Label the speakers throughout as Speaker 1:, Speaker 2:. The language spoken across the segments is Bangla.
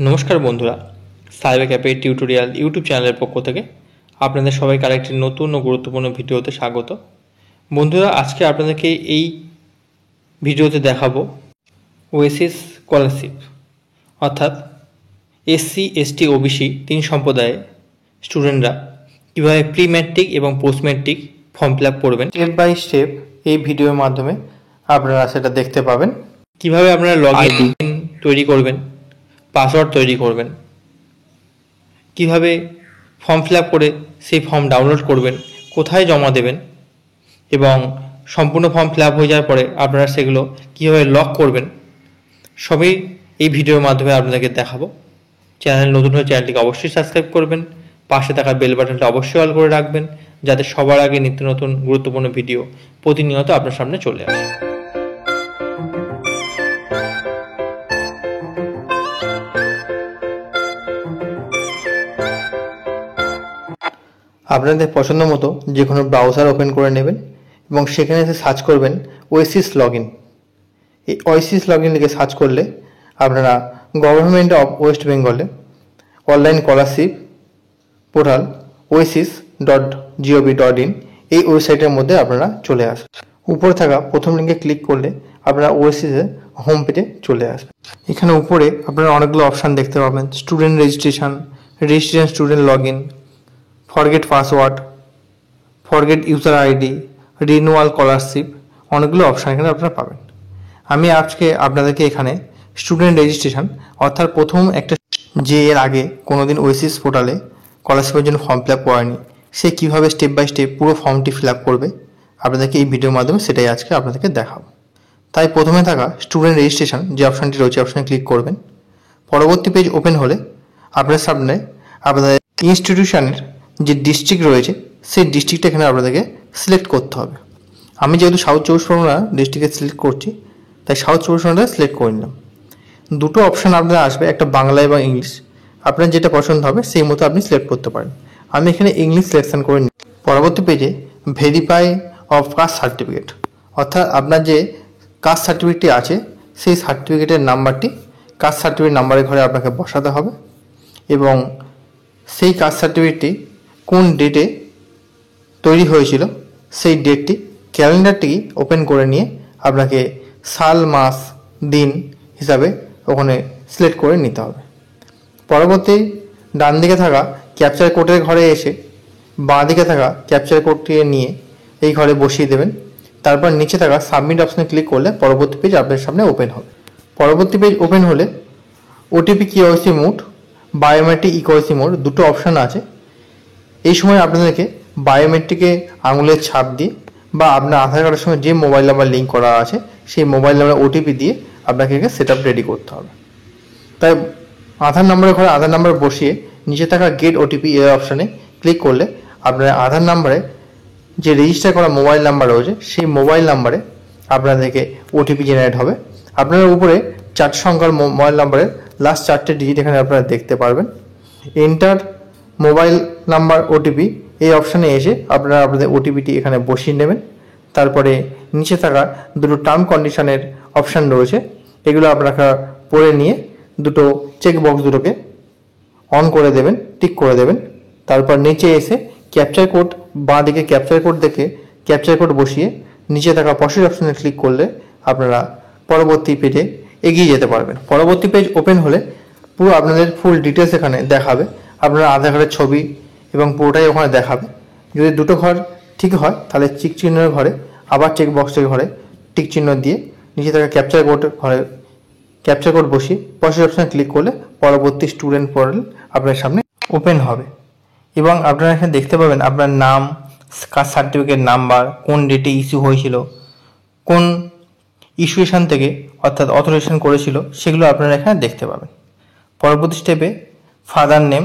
Speaker 1: নমস্কার বন্ধুরা, সাইবার ক্যাফে টিউটোরিয়াল ইউটিউব চ্যানেলের পক্ষ থেকে আপনাদের সবাইকে আরেকটি নতুন ও গুরুত্বপূর্ণ ভিডিওতে স্বাগত। বন্ধুরা, আজকে আপনাদেরকে এই ভিডিওতে দেখাবো ওয়েসিস স্কলারশিপ, অর্থাৎ এসসি, এসটি, ওবিসি 3 সম্প্রদায়ের স্টুডেন্টরা কীভাবে প্রি ম্যাট্রিক এবং post matric form fill up করবেন। স্টেপ বাই স্টেপ এই ভিডিওর মাধ্যমে আপনারা সেটা দেখতে পাবেন। কীভাবে আপনারা লগ ইন তৈরি করবেন, পাসওয়ার্ড তৈরি করবেন, কিভাবে ফর্ম ফিল আপ করে সেই ফর্ম ডাউনলোড করবেন, কোথায় জমা দেবেন এবং সম্পূর্ণ ফর্ম ফিল আপ হয়ে যাওয়ার পরে আপনারা সেগুলো কীভাবে লক করবেন, সবই এই ভিডিওর মাধ্যমে আপনাদেরকে দেখাবো। চ্যানেল নতুন হলে চ্যানেলটিকে অবশ্যই সাবস্ক্রাইব করবেন, পাশে থাকা বেল বাটনটা অবশ্যই অল করে রাখবেন, যাতে সবার আগে নিত্য নতুন গুরুত্বপূর্ণ ভিডিও প্রতিনিয়ত আপনার সামনে চলে আসে। আপনাদের পছন্দ মতো যে কোনো ব্রাউজার ওপেন করে নেবেন এবং সেখানে এসে সার্চ করবেন ওয়েসিস লগ ইন। এই ওয়েসিস লগ ইন লিখে সার্চ করলে আপনারা গভর্নমেন্ট অফ ওয়েস্ট বেঙ্গলে অনলাইন স্কলারশিপ পোর্টাল oasis.gov.in এই ওয়েবসাইটের মধ্যে আপনারা চলে আসবেন। উপরে থাকা প্রথম লিঙ্কে ক্লিক করলে আপনারা ওয়েসিসের হোম পেজে চলে আসবেন। এখানে উপরে আপনারা অনেকগুলো অপশান দেখতে পাবেন: student registration, registration student log in, forget password, forget user ID, renewal scholarship, অনেকগুলো অপশান এখানে আপনারা পাবেন। আমি আজকে আপনাদেরকে এখানে স্টুডেন্ট রেজিস্ট্রেশন, অর্থাৎ প্রথম একটা যে এর আগে কোনোদিন ওয়েসিস পোর্টালে স্কলারশিপের জন্য ফর্ম ফিল আপ করেনি, সে কীভাবে স্টেপ বাই স্টেপ পুরো ফর্মটি ফিল আপ করবে আপনাদেরকে এই ভিডিওর মাধ্যমে সেটাই আজকে আপনাদেরকে দেখাবো। তাই প্রথমে থাকা স্টুডেন্ট রেজিস্ট্রেশন যে অপশানটি রয়েছে অপশানে ক্লিক করবেন। পরবর্তী পেজ ওপেন হলে আপনার সামনে আপনাদের ইনস্টিটিউশনের যে ডিস্ট্রিক্ট রয়েছে সেই ডিস্ট্রিক্টটা এখানে আপনাদেরকে সিলেক্ট করতে হবে। আমি যেহেতু সাউথ চব্বিশ পরগনা ডিস্ট্রিক্টে সিলেক্ট করছি, তাই সাউথ চব্বিশ পরগনাটা সিলেক্ট করে নিলাম। দুটো অপশান আপনার আসবে, একটা বাংলা এবং ইংলিশ। আপনার যেটা পছন্দ হবে সেই মতো আপনি সিলেক্ট করতে পারেন। আমি এখানে ইংলিশ সিলেকশন করে নিই। পরবর্তী পেজে ভেরিফাই অফ কাস্ট সার্টিফিকেট, অর্থাৎ আপনার যে কাস্ট সার্টিফিকেটটি আছে সেই সার্টিফিকেটের নাম্বারটি কাস্ট সার্টিফিকেট নাম্বারের ঘরে আপনাকে বসাতে হবে এবং সেই কাস্ট সার্টিফিকেটটি কোন ডেটে তৈরি হয়েছিল সেই ডেটটি ক্যালেন্ডারটি ওপেন করে নিয়ে আপনাকে সাল, মাস, দিন হিসাবে ওখানে সিলেক্ট করে নিতে হবে। পরবর্তী ডান দিকে থাকা ক্যাপচার কোডের ঘরে এসে বাঁ দিকে থাকা ক্যাপচার কোডটি নিয়ে এই ঘরে বসিয়ে দেবেন। তারপর নিচে থাকা সাবমিট অপশানে ক্লিক করলে পরবর্তী পেজ আপনার সামনে ওপেন হবে। পরবর্তী পেজ ওপেন হলে OTP KYC mode, biometric eKYC mode দুটো অপশান আছে। এই সময় আপনাদেরকে বায়োমেট্রিকে আঙুলের ছাপ দিয়ে বা আপনার আধার কার্ডের সঙ্গে যে মোবাইল নাম্বার লিঙ্ক করা আছে সেই মোবাইল নাম্বার ওটিপি দিয়ে আপনাকে সেট আপ রেডি করতে হবে। তাই আধার নাম্বারের ঘরে আধার নাম্বার বসিয়ে নিচে থাকা গেট ওটিপি এই অপশানে ক্লিক করলে আপনার আধার নাম্বারে যে রেজিস্টার করা মোবাইল নাম্বার রয়েছে সেই মোবাইল নাম্বারে আপনাদেরকে ওটিপি জেনারেট হবে। আপনার উপরে 4 সংখ্যার মোবাইল নাম্বারের লাস্ট 4টে ডিজিট এখানে আপনারা দেখতে পারবেন। এন্টার মোবাইল নাম্বার ওটিপি এই অপশানে এসে আপনারা আপনাদের ওটিপিটি এখানে বসিয়ে নেবেন। তারপরে নিচে থাকা দুটো টার্ম কন্ডিশনের অপশান রয়েছে, এগুলো আপনারা পড়ে নিয়ে দুটো চেক বক্স দুটোকে অন করে দেবেন, টিক করে দেবেন। তারপর নিচে এসে ক্যাপচার কোড, বাঁ দিকে ক্যাপচার কোড দেখে ক্যাপচার কোড বসিয়ে নিচে থাকা প্রসেস অপশানে ক্লিক করলে আপনারা পরবর্তী পেজে এগিয়ে যেতে পারবেন। পরবর্তী পেজ ওপেন হলে পুরো আপনাদের ফুল ডিটেলস এখানে দেখাবে। আপনার আধার কার্ডের ছবি এবং পুরোটাই ওখানে দেখাবে। যদি দুটো ঘর ঠিক হয় তাহলে টিক চিহ্নের ঘরে আবার চেক বক্সের ঘরে টিক চিহ্ন দিয়ে নিচে থাকা ক্যাপচার কোড ঘরে ক্যাপচার কোড বসিয়ে প্রসেস অপশানে ক্লিক করলে পরবর্তী স্টুডেন্ট পোর্টাল আপনার সামনে ওপেন হবে এবং আপনারা এখানে দেখতে পাবেন আপনার নাম, কাস্ট সার্টিফিকেট নাম্বার, কোন ডেটে ইস্যু হয়েছিল, কোন ইস্যুয়েশন থেকে অর্থাৎ অথরাইজেশন করেছিল, সেগুলো আপনারা এখানে দেখতে পাবেন। পরবর্তী স্টেপে father name,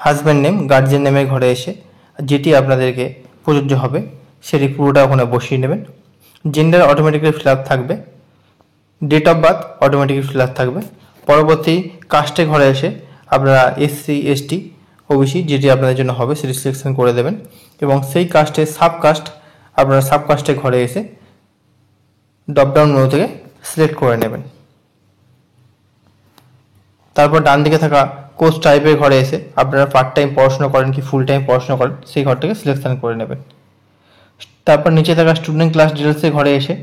Speaker 1: husband name, guardian নেমের ঘরে এসে যেটি আপনাদেরকে প্রযোজ্য হবে সেটি পুরোটা ওখানে বসিয়ে নেবেন। জেন্ডার অটোমেটিক্যালি ফিল আপ থাকবে, date of birth automatically fill up থাকবে। পরবর্তী কাস্টের ঘরে এসে আপনারা এসসি, এসটি, ওবিসি যেটি আপনাদের জন্য হবে সেটি সিলেকশন করে দেবেন এবং সেই কাস্টের সাবকাস্ট আপনারা সাবকাস্টের ঘরে এসে ড্রপডাউন মেনু থেকে সিলেক্ট করে নেবেন। তারপর ডান দিকে থাকা কোর্স টাইপের ঘরে এসে আপনারা পার্ট টাইম পড়াশোনা করেন কি ফুল টাইম পড়াশোনা করেন সেই ঘরটাকে সিলেকশন করে নেবেন। তারপর নিচে থাকা স্টুডেন্ট ক্লাস ডিটেলসের ঘরে এসে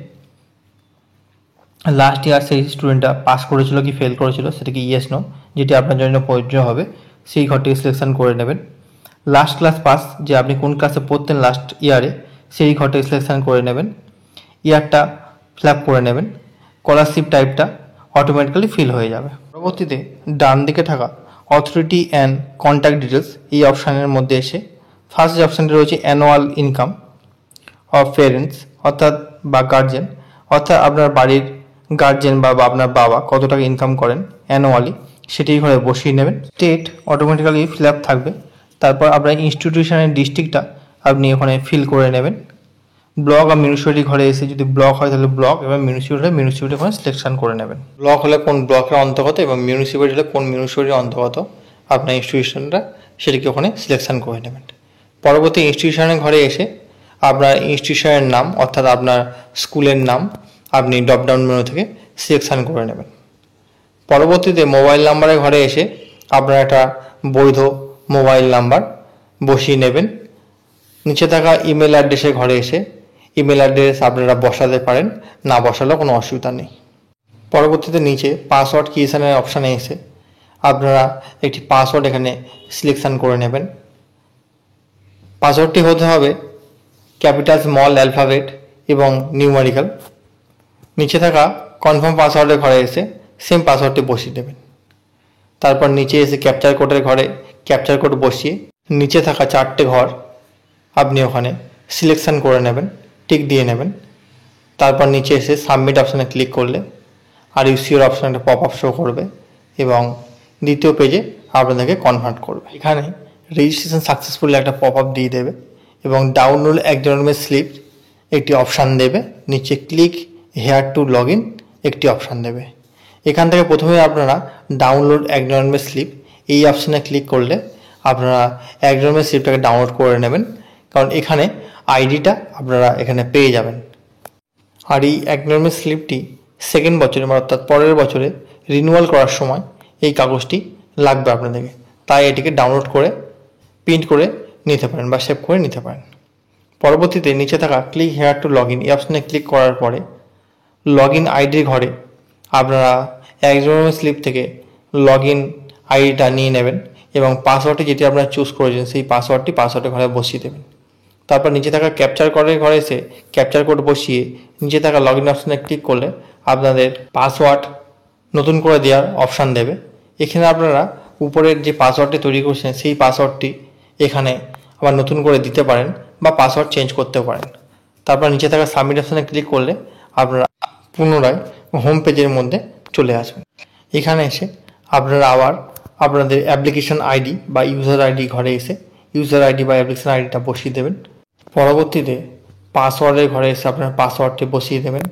Speaker 1: লাস্ট ইয়ার সেই স্টুডেন্টটা পাস করেছিল কি ফেল করেছিল সেটাকে ইয়েস নো যেটি আপনার জন্য প্রযোজ্য হবে সেই ঘরটিকে সিলেকশন করে নেবেন। লাস্ট ক্লাস পাস যে আপনি কোন ক্লাসে পড়তেন লাস্ট ইয়ারে সেই ঘরটিকে সিলেকশন করে নেবেন। ইয়ারটা ফিল আপ করে নেবেন। স্কলারশিপ টাইপটা অটোমেটিক্যালি ফিল হয়ে যাবে। পরবর্তীতে ডান দিকে থাকা অথরিটি অ্যান্ড কন্ট্যাক্ট ডিটেলস এই অপশানের মধ্যে এসে ফার্স্ট যে অপশানটি রয়েছে অ্যানুয়াল ইনকাম অফ পেরেন্টস অর্থাৎ বা গার্জেন অর্থাৎ আপনার বাড়ির গার্জেন বা আপনার বাবা কত টাকা ইনকাম করেন অ্যানুয়ালি সেটি ঘরে বসিয়ে নেবেন। স্টেট অটোমেটিক্যালি ফিল আপ থাকবে। তারপর আপনার ইনস্টিটিউশনের ডিস্ট্রিক্টটা আপনি ওখানে ফিল করে নেবেন। ব্লক আর মিউনিসিপ্যালিটি ঘরে এসে যদি ব্লক হয় তাহলে ব্লক এবং মিউনিসিপ্যালিটি ওখানে সিলেকশন করে নেবেন। ব্লক হলে কোন ব্লকের অন্তর্গত এবং মিউনিসিপ্যালিটি হলে কোন মিউনিসিপ্যালিটির অন্তর্গত আপনার ইনস্টিটিউশনটা সেটিকে ওখানে সিলেকশন করে নেবেন। পরবর্তী ইনস্টিটিউশনের ঘরে এসে আপনার ইনস্টিটিউশনের নাম অর্থাৎ আপনার স্কুলের নাম আপনি ড্রপডাউন মেনু থেকে সিলেকশন করে নেবেন। পরবর্তীতে মোবাইল নাম্বারের ঘরে এসে আপনার একটা বৈধ মোবাইল নাম্বার বসিয়ে নেবেন। নিচে থাকা ইমেল অ্যাড্রেসের ঘরে এসে ইমেল অ্যাড্রেস আপনারা বসাতে পারেন, না বসালেও কোনো অসুবিধা নেই। পরবর্তীতে নিচে পাসওয়ার্ড ক্রিয়েশনের অপশানে এসে আপনারা একটি পাসওয়ার্ড এখানে সিলেকশন করে নেবেন। পাসওয়ার্ডটি হতে হবে ক্যাপিটাল স্মল অ্যালফাবেট এবং নিউমেরিক্যাল। নিচে থাকা কনফার্ম পাসওয়ার্ডের ঘরে এসে সেম পাসওয়ার্ডটি বসিয়ে দেবেন। তারপর নিচে এসে ক্যাপচার কোডের ঘরে ক্যাপচার কোড বসিয়ে নিচে থাকা 4টে ঘর আপনি ওখানে সিলেকশন করে নেবেন, টিক দিয়ে নেবেন। তারপর নিচে এসে সাবমিট অপশানে ক্লিক করলে আর ইউসিওর অপশানে একটা পপ আপ শো করবে এবং দ্বিতীয় পেজে আপনাদেরকে কনভার্ট করবে। এখানে রেজিস্ট্রেশন সাকসেসফুলি একটা পপ আপ দিয়ে দেবে এবং ডাউনলোড অ্যাকনলেজমেন্ট স্লিপ একটি অপশান দেবে। নিচে click here two log in একটি অপশান দেবে। এখান থেকে প্রথমে আপনারা ডাউনলোড অ্যাকনলেজমেন্ট স্লিপ এই অপশানে ক্লিক করলে আপনারা অ্যাকনলেজমেন্ট স্লিপটাকে ডাউনলোড করে নেবেন, কারণ এখানে আইডিটা আপনারা এখানে পেয়ে যাবেন। আর এই অ্যাকনলেজমেন্ট স্লিপটি সেকেন্ড বছরে অর্থাৎ পরের বছরে রিনিউয়াল করার সময় এই কাগজটি লাগবে আপনাদেরকে, তাই এটিকে ডাউনলোড করে প্রিন্ট করে নিতে পারেন বা সেভ করে নিতে পারেন। পরবর্তীতে নিচে থাকা click here two log in এই অপশানে ক্লিক করার পরে লগ ইন আইডির ঘরে আপনারা অ্যাকনলেজমেন্ট স্লিপ থেকে লগ ইন আইডিটা নিয়ে নেবেন এবং পাসওয়ার্ডটি যেটি আপনারা চুজ করেছেন সেই পাসওয়ার্ডের ঘরে বসিয়ে দেবেন। তারপর নিচে থাকা ক্যাপচার কোডের ঘরে এসে ক্যাপচার কোড বসিয়ে নিচে থাকা লগ ইন অপশানে ক্লিক করলে আপনাদের পাসওয়ার্ড নতুন করে দেওয়ার অপশান দেবে। এখানে আপনারা উপরের যে পাসওয়ার্ডটি তৈরি করছেন সেই পাসওয়ার্ডটি এখানে আবার নতুন করে দিতে পারেন বা পাসওয়ার্ড চেঞ্জ করতে পারেন। তারপর নিচে থাকা সাবমিট অপশানে ক্লিক করলে আপনারা পুনরায় হোম পেজের মধ্যে চলে আসবেন। এখানে এসে আপনারা আবার আপনাদের অ্যাপ্লিকেশন আইডি বা ইউজার আইডি ঘরে এসে ইউজার আইডি বা অ্যাপ্লিকেশন আইডিটা বসিয়ে দেবেন। পরবর্তীতে পাসওয়ার্ডের ঘরে এসে আপনার পাসওয়ার্ডটি বসিয়ে দেবেন।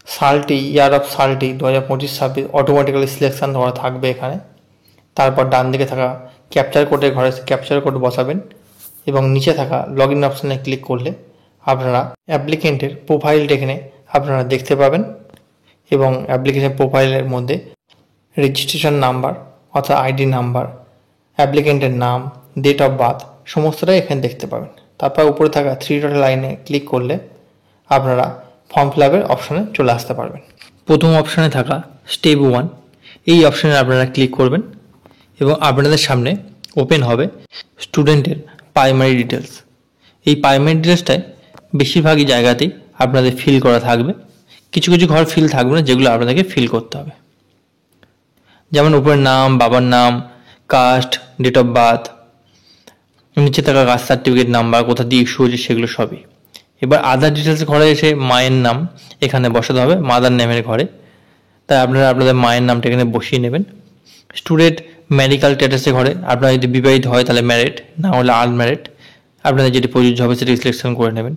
Speaker 1: সালটি ইয়ার অফ সালটি 2025-26 অটোমেটিক্যালি সিলেকশন করা থাকবে এখানে। তারপর ডান দিকে থাকা ক্যাপচার কোডের ঘরে এসে ক্যাপচার কোড বসাবেন এবং নিচে থাকা লগ ইন অপশানে ক্লিক করলে আপনারা অ্যাপ্লিকেন্টের প্রোফাইলটা এখানে আপনারা দেখতে পাবেন এবং অ্যাপ্লিকেশন প্রোফাইলের মধ্যে রেজিস্ট্রেশন নাম্বার অর্থাৎ আইডি নাম্বার, অ্যাপ্লিকেন্টের নাম, ডেট অফ বার্থ সমস্তটাই এখানে দেখতে পাবেন। তারপর উপরে থাকা 3 ডট লাইনে ক্লিক করলে আপনারা ফর্ম ফিল আপের অপশানে চলে আসতে পারবেন। প্রথম অপশানে থাকা স্টেপ 1 এই অপশানে আপনারা ক্লিক করবেন এবং আপনাদের সামনে ওপেন হবে স্টুডেন্টের প্রাইমারি ডিটেলস। এই প্রাইমারি ডিটেলসটায় বেশিরভাগই জায়গাতেই আপনাদের ফিল করা থাকবে, কিছু কিছু ঘর ফিল থাকবে না যেগুলো আপনাদেরকে ফিল করতে হবে। যেমন উপরের নাম, বাবার নাম, কাস্ট, ডেট অফ বার্থ, নিচে থাকা কাস্ট সার্টিফিকেট নাম্বার, কোথা দিয়ে ইস্যু হয়েছে সেগুলো সবই। এবার আদার ডিটেলস ঘরে এসে মায়ের নাম এখানে বসাতে হবে মাদার নেমের ঘরে, তাই আপনারা আপনাদের মায়ের নামটা এখানে বসিয়ে নেবেন। স্টুডেন্ট মেডিকেল স্ট্যাটাসের ঘরে আপনারা যদি বিবাহিত হয় তাহলে ম্যারিড, না হলে আনম্যারিড আপনাদের যেটি প্রযোজ্য হবে সেটি সিলেকশন করে নেবেন।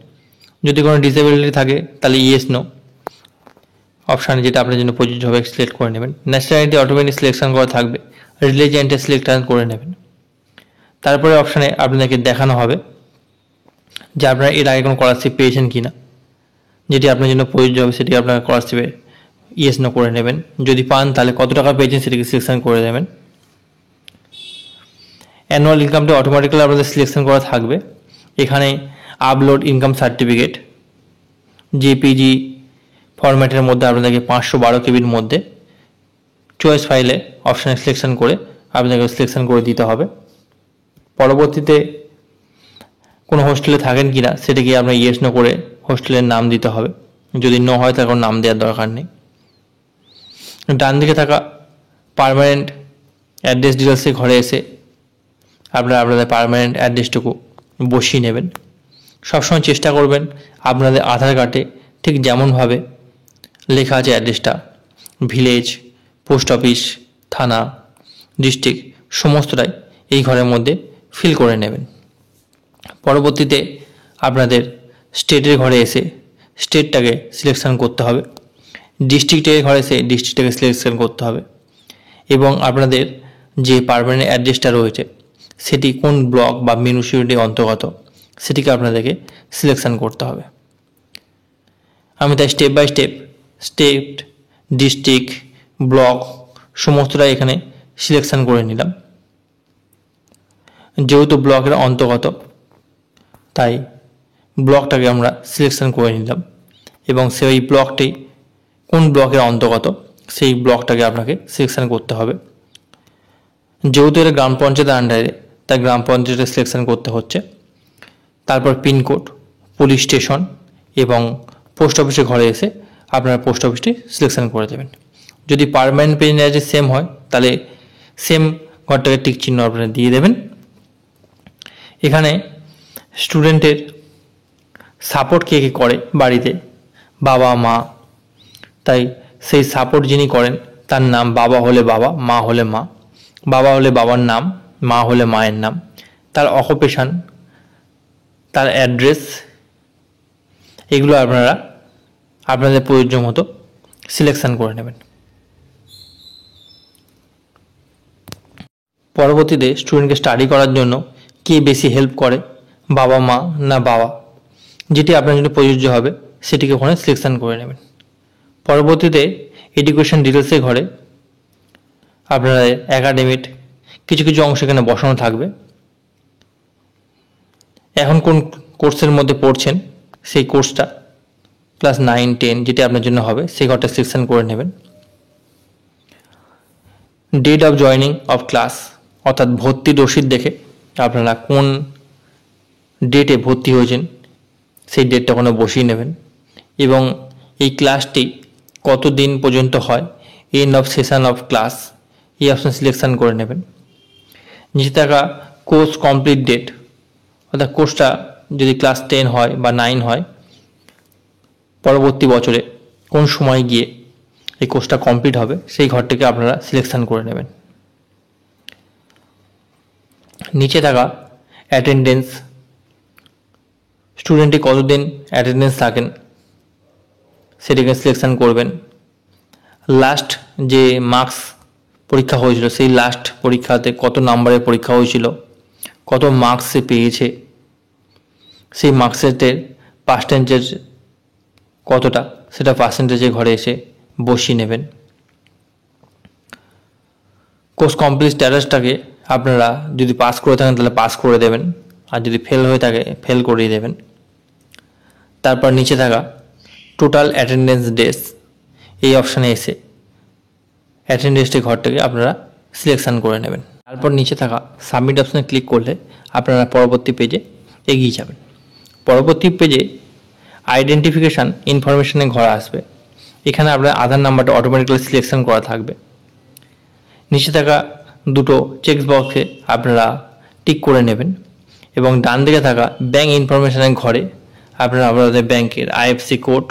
Speaker 1: যদি কোনো ডিসেবিলিটি থাকে তাহলে ইয়েস নো অপশানে যেটা আপনার জন্য প্রযোজ্য হবে সিলেক্ট করে নেবেন। ন্যাশনালিটি অটোমেটিক সিলেকশন করা থাকবে, রিলিজিয়নটা সিলেকশন করে নেবেন। তারপরে অপশানে আপনাদেরকে দেখানো হবে যে আপনারা এর আগে কোনো স্কলারশিপ পেয়েছেন কিনা, যেটি আপনার জন্য প্রযোজ্য হবে সেটি আপনার স্কলারশিপে ইয়েস নো করে নেবেন। যদি পান তাহলে কত টাকা পেয়েছেন সেটাকে সিলেকশন করে দেবেন। অ্যানুয়াল ইনকামটা অটোমেটিক্যালি আপনাদের সিলেকশন করা থাকবে। এখানে আপলোড ইনকাম সার্টিফিকেট জেপিজি ফরম্যাটের মধ্যে আপনাদেরকে 512 কেবির মধ্যে চয়েস ফাইলে অপশানে সিলেকশন করে আপনাকে সিলেকশন করে দিতে হবে। পরবর্তীতে কোনো হোস্টেলে থাকেন কি না সেটাকে আপনার ইয়েস নো করে হোস্টেলের নাম দিতে হবে। যদি নো হয় তাহলে কোনো নাম দেওয়ার দরকার নেই। ডান দিকে থাকা পার্মানেন্ট অ্যাড্রেস ডিটেলসে ঘরে এসে আপনারা আপনাদের পার্মানেন্ট অ্যাড্রেসটুকু বসিয়ে নেবেন। সবসময় চেষ্টা করবেন আপনাদের আধার কার্ডে ঠিক যেমনভাবে লেখা আছে অ্যাড্রেসটা, ভিলেজ, পোস্ট অফিস, থানা, ডিস্ট্রিক্ট সমস্তটাই এই ঘরের মধ্যে ফিল করে নেবেন। পরবর্তীতে আপনাদের স্টেটের ঘরে এসে স্টেটটাকে সিলেকশন করতে হবে, ডিস্ট্রিক্টের ঘরে এসে ডিস্ট্রিক্টটাকে সিলেকশন করতে হবে এবং আপনাদের যে পার্মানেন্ট অ্যাড্রেসটা রয়েছে সেটি কোন ব্লক বা মিউনিসিপ্যালিটির অন্তর্গত সেটিকে আপনাদেরকে সিলেকশন করতে হবে। আমি তাই step by step state, district, block সমস্তটাই এখানে সিলেকশন করে নিলাম। যেহেতু ব্লকের অন্তর্গত তাই ব্লকটাকে আমরা সিলেকশন করে নিলাম এবং সেই ব্লকটি কোন ব্লকের অন্তর্গত সেই ব্লকটাকে আপনাকে সিলেকশন করতে হবে। যেহেতু এটা গ্রাম পঞ্চায়েতের আন্ডারে তাই গ্রাম পঞ্চায়েতে সিলেকশন করতে হচ্ছে। তারপর পিনকোড, পুলিশ স্টেশন এবং পোস্ট অফিসের ঘরে এসে আপনারা পোস্ট অফিসটি সিলেকশন করে দেবেন। যদি পার্মানেন্ট পেজে সেম হয় তাহলে সেম ঘরটাকে টিক চিহ্ন আপনারা দিয়ে দেবেন। এখানে স্টুডেন্টের সাপোর্ট কে কে করে বাড়িতে, বাবা মা, তাই সেই সাপোর্ট যিনি করেন তার নাম বাবা হলে বাবা, মা হলে মা, বাবা হলে বাবার নাম, মা হলে মায়ের নাম, তার অকুপেশান, তার অ্যাড্রেস, এগুলো আপনারা আপনাদের প্রয়োজন মতো সিলেকশন করে নেবেন। পরবর্তীতে স্টুডেন্টকে স্টাডি করার জন্য কে বেশি হেল্প করে, বাবা মা না বাবা, যেটি আপনার জন্য প্রযোজ্য হবে সেটিকে ওখানে সিলেকশন করে নেবেন। পরবর্তীতে এডুকেশন ডিটেলসের ঘরে আপনারা একাডেমিক কিছু কিছু অংশ এখানে বসানো থাকবে। এখন কোন কোর্সের মধ্যে পড়ছেন সেই কোর্সটা ক্লাস 9, 10 যেটি আপনার জন্য হবে সেই ঘরটা সিলেকশন করে নেবেন। Date of joining of class অর্থাৎ ভর্তির রসিদ দেখে আপনারা কোন ডেটে ভর্তি হয়েছেন সেই ডেটটা ওখানে বসিয়ে নেবেন এবং এই ক্লাসটি কত দিন পর্যন্ত হয়, end of session of class এই অপশন সিলেকশন করে নেবেন। নিচে থাকা কোর্স কমপ্লিট ডেট অর্থাৎ কোর্সটা যদি ক্লাস 10 হয় বা 9 হয় পরবর্তী বছরে কোন সময় গিয়ে এই কোর্সটা কমপ্লিট হবে সেই ঘরটিকে আপনারা সিলেকশন করে নেবেন। নিচে থাকা অ্যাটেন্ডেন্স, স্টুডেন্টে কতদিন অ্যাটেন্ডেন্স থাকেন সেটিকে সিলেকশন করবেন। লাস্ট যে মার্কস পরীক্ষা হয়েছিল সেই লাস্ট পরীক্ষাতে কত নাম্বারের পরীক্ষা হয়েছিল, কত মার্কস সে পেয়েছে, সেই মার্কসের পার্সেন্টেজ কতটা সেটা পার্সেন্টেজে ঘরে এসে বসিয়ে নেবেন। কোর্স কমপ্লিট স্ট্যাটাসটাকে আপনারা যদি পাস করে থাকেন তাহলে পাস করে দেবেন, আর যদি ফেল হয়ে থাকে ফেল করিয়ে দেবেন। তারপর নিচে থাকা টোটাল অ্যাটেন্ডেন্স ডেজ এই অপশানে এসে অ্যাটেন্ডেন্সটি ঘরটাকে আপনারা সিলেকশন করে নেবেন। তারপর নিচে থাকা সাবমিট অপশানে ক্লিক করলে আপনারা পরবর্তী পেজে এগিয়ে যাবেন। পরবর্তী পেজে আইডেন্টিফিকেশান ইনফরমেশনের ঘর আসবে। এখানে আপনার আধার নাম্বারটা অটোমেটিক্যালি সিলেকশন করা থাকবে। নিচে থাকা দুটো চেক বক্সে আপনারা টিক করে নেবেন এবং ডান দিকে থাকা ব্যাঙ্ক ইনফরমেশনের ঘরে আপনারা আপনাদের ব্যাংকের আইএফসি কোড,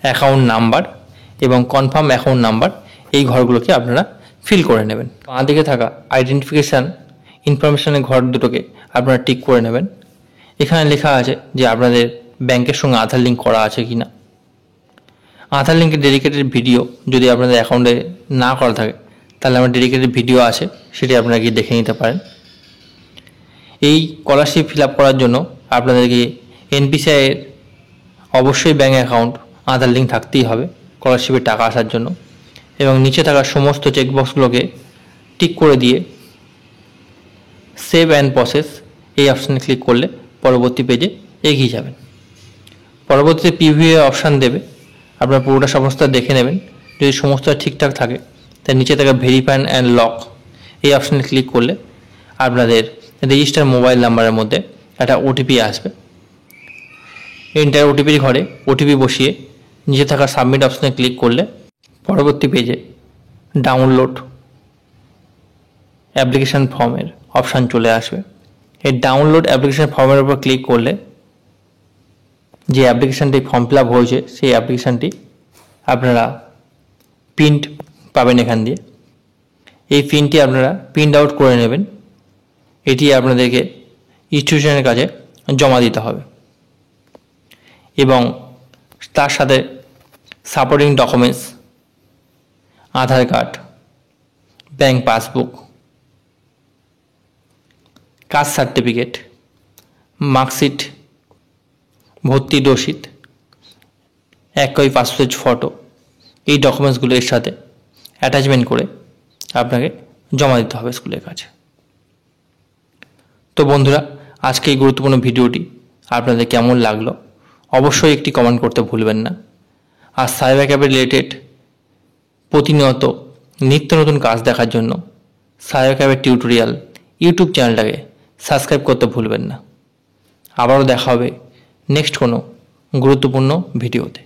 Speaker 1: অ্যাকাউন্ট নাম্বার এবং কনফার্ম অ্যাকাউন্ট নাম্বার এই ঘরগুলোকে আপনারা ফিল করে নেবেন। বাঁ দিকে থাকা আইডেন্টিফিকেশান ইনফরমেশনের ঘর দুটোকে আপনারা টিক করে নেবেন। এখানে লেখা আছে যে আপনাদের ব্যাংকের সঙ্গে আধার লিঙ্ক করা আছে কি না। আধার লিঙ্কের ডেডিকেটেড ভিডিও যদি আপনাদের অ্যাকাউন্টে না করা থাকে তাহলে আমার ডেডিকেটেড ভিডিও আছে, সেটি আপনারা গিয়ে দেখে নিতে পারেন। এই স্কলারশিপ ফিল আপ করার জন্য আপনাদেরকে এনপিসিআইয়ের অবশ্যই ব্যাঙ্ক অ্যাকাউন্ট আধার লিঙ্ক থাকতেই হবে। স্কলারশিপের টাকা আসার জন্য, এবং নিচে থাকা সমস্ত চেকবক্সগুলোকে টিক করে দিয়ে সেভ অ্যান্ড প্রসেস এই অপশানে ক্লিক করলে পরবর্তী পেজে এগিয়ে যাবেন। পরবর্তীতে প্রিভিউ অপশান দেবে, আপনার পুরোটা সমস্ত দেখে নেবেন। যদি সমস্ত ঠিকঠাক থাকে তার নিচে থাকা ভেরিফাই অ্যান্ড লক এই অপশানে ক্লিক করলে আপনাদের রেজিস্টার মোবাইল নাম্বারের মধ্যে একটা ওটিপি আসবে। এন্টার ওটিপির ঘরে ওটিপি বসিয়ে নিচে থাকা সাবমিট অপশানে ক্লিক করলে পরবর্তী পেজে ডাউনলোড অ্যাপ্লিকেশান ফর্মের অপশান চলে আসবে। এই ডাউনলোড অ্যাপ্লিকেশান ফর্মের উপর ক্লিক করলে যে অ্যাপ্লিকেশানটি ফর্ম ফিল আপ হয়েছে সেই অ্যাপ্লিকেশানটি আপনারা প্রিন্ট পাবেন এখান দিয়ে। এই প্রিন্টটি আপনারা প্রিন্ট আউট করে নেবেন। এটি আপনাদেরকে ইনস্টিটিউশনের কাছে জমা দিতে হবে এবং তার সাথে supporting documents Aadhaar card, bank passbook, caste certificate, marksheet, ভর্তির রসিদ, এক কপি পাসপোর্ট ফটো, এই ডকুমেন্টসগুলো এর সাথে অ্যাটাচমেন্ট করে আপনাকে জমা দিতে হবে স্কুলের কাছে। তো বন্ধুরা, আজকে এই গুরুত্বপূর্ণ ভিডিওটি আপনাদের কেমন লাগলো অবশ্যই একটি কমেন্ট করতে ভুলবেন না। আর সাইবার ক্যাফে রিলেটেড প্রতিনিয়ত নিত্য নতুন কাজ দেখার জন্য সাইবার ক্যাফে টিউটোরিয়াল ইউটিউব চ্যানেলটাকে সাবস্ক্রাইব করতে ভুলবেন না। আবারও দেখা হবে নেক্সট কোনো গুরুত্বপূর্ণ ভিডিওতে।